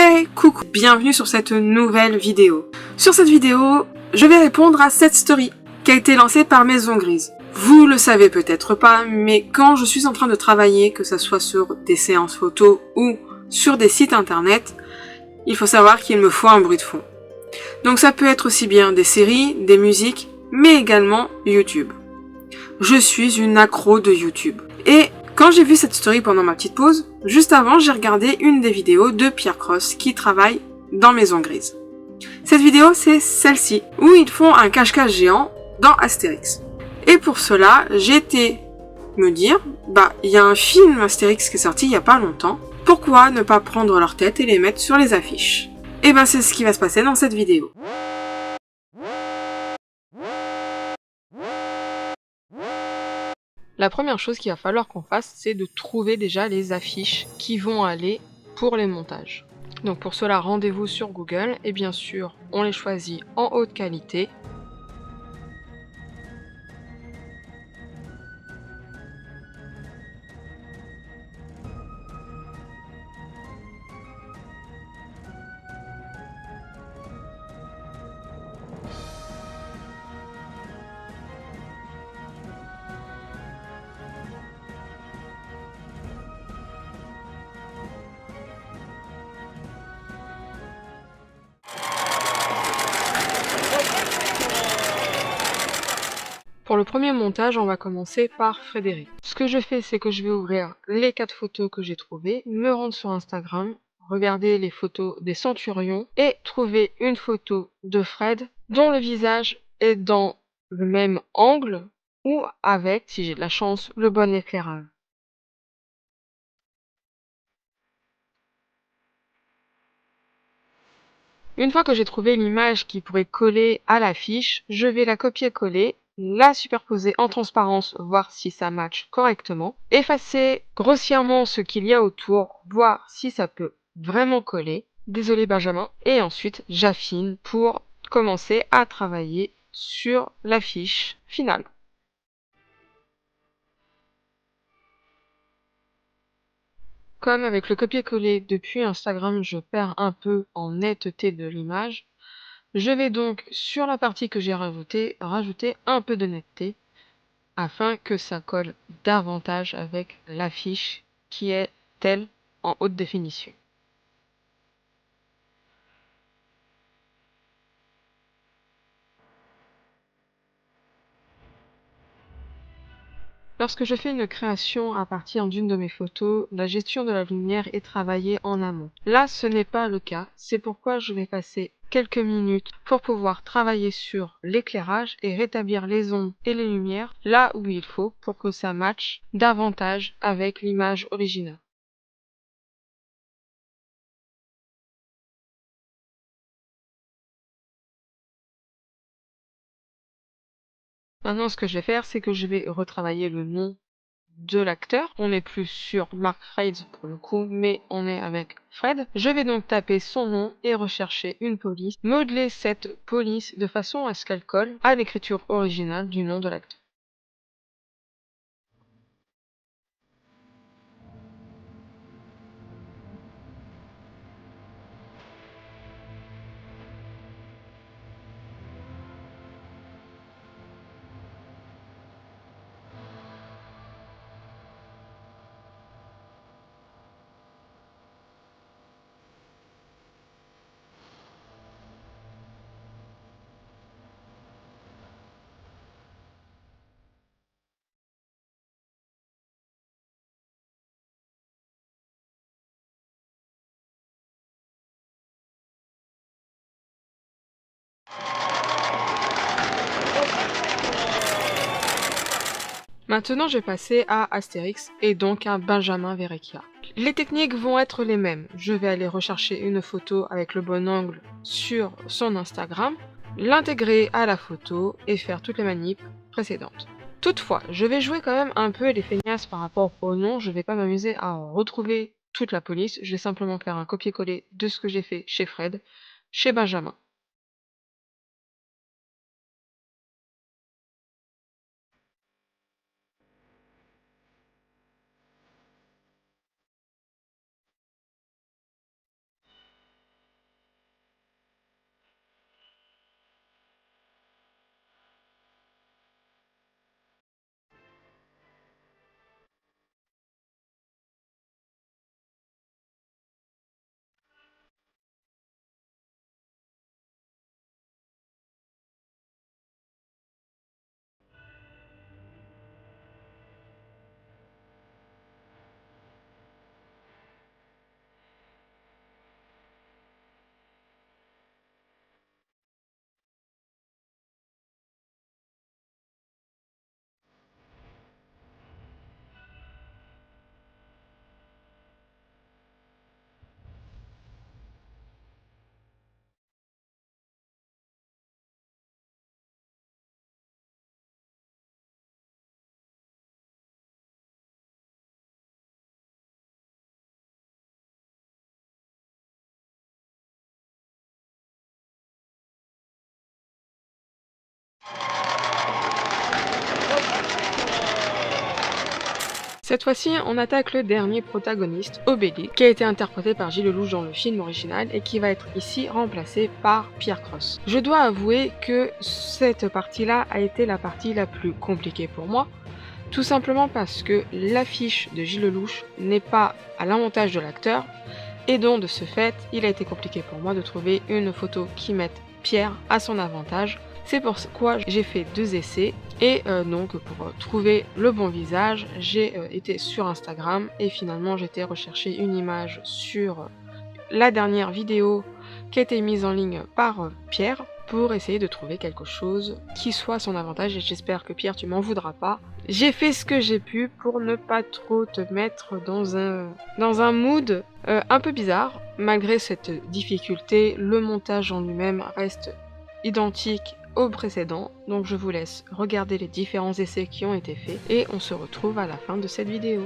Hey, coucou, bienvenue sur cette nouvelle vidéo. Sur cette vidéo, je vais répondre à cette story qui a été lancée par Maison Grise. Vous le savez peut-être pas, mais quand je suis en train de travailler, que ce soit sur des séances photos ou sur des sites internet, il faut savoir qu'il me faut un bruit de fond. Donc ça peut être aussi bien des séries, des musiques, mais également YouTube. Je suis une accro de YouTube. Et quand j'ai vu cette story pendant ma petite pause, juste avant, j'ai regardé une des vidéos de Pierre Cross qui travaille dans Maison Grise. Cette vidéo, c'est celle-ci, où ils font un cache-cache géant dans Astérix. Et pour cela, j'ai été me dire, il y a un film Astérix qui est sorti il y a pas longtemps, pourquoi ne pas prendre leurs têtes et les mettre sur les affiches? Et c'est ce qui va se passer dans cette vidéo. La première chose qu'il va falloir qu'on fasse, c'est de trouver déjà les affiches qui vont aller pour les montages. Donc pour cela, rendez-vous sur Google et bien sûr, on les choisit en haute qualité. Pour le premier montage, on va commencer par Frédéric. Ce que je fais, c'est que je vais ouvrir les 4 photos que j'ai trouvées, me rendre sur Instagram, regarder les photos des centurions et trouver une photo de Fred dont le visage est dans le même angle ou avec, si j'ai de la chance, le bon éclairage. Une fois que j'ai trouvé l'image qui pourrait coller à l'affiche, je vais la copier-coller, la superposer en transparence, voir si ça match correctement, effacer grossièrement ce qu'il y a autour, voir si ça peut vraiment coller. Désolé Benjamin. Et ensuite, j'affine pour commencer à travailler sur l'affiche finale. Comme avec le copier-coller depuis Instagram, je perds un peu en netteté de l'image. Je vais donc, sur la partie que j'ai rajoutée, rajouter un peu de netteté afin que ça colle davantage avec l'affiche qui est telle en haute définition. Lorsque je fais une création à partir d'une de mes photos, la gestion de la lumière est travaillée en amont. Là, ce n'est pas le cas, c'est pourquoi je vais passer quelques minutes pour pouvoir travailler sur l'éclairage et rétablir les ombres et les lumières là où il faut pour que ça matche davantage avec l'image originale. Maintenant, ce que je vais faire, c'est que je vais retravailler le nom de l'acteur. On n'est plus sur Mark Freids pour le coup, mais on est avec Fred. Je vais donc taper son nom et rechercher une police, modeler cette police de façon à ce qu'elle colle à l'écriture originale du nom de l'acteur. Maintenant, je vais passer à Astérix et donc à Benjamin Verrecchia. Les techniques vont être les mêmes. Je vais aller rechercher une photo avec le bon angle sur son Instagram, l'intégrer à la photo et faire toutes les manips précédentes. Toutefois, je vais jouer quand même un peu les feignasses par rapport au nom. Je vais pas m'amuser à retrouver toute la police. Je vais simplement faire un copier-coller de ce que j'ai fait chez Fred, chez Benjamin. Cette fois-ci, on attaque le dernier protagoniste, Obélix, qui a été interprété par Gilles Lelouch dans le film original et qui va être ici remplacé par Pierre Cross. Je dois avouer que cette partie-là a été la partie la plus compliquée pour moi, tout simplement parce que l'affiche de Gilles Lelouch n'est pas à l'avantage de l'acteur, et donc de ce fait, il a été compliqué pour moi de trouver une photo qui mette Pierre à son avantage. C'est pourquoi j'ai fait 2 essais et donc pour trouver le bon visage, j'ai été sur Instagram et finalement j'ai été rechercher une image sur la dernière vidéo qui a été mise en ligne par Pierre pour essayer de trouver quelque chose qui soit à son avantage et j'espère que Pierre tu m'en voudras pas. J'ai fait ce que j'ai pu pour ne pas trop te mettre dans un mood un peu bizarre. Malgré cette difficulté, le montage en lui-même reste identique au précédent, donc je vous laisse regarder les différents essais qui ont été faits et on se retrouve à la fin de cette vidéo.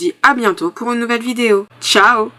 dis à bientôt pour une nouvelle vidéo. Ciao!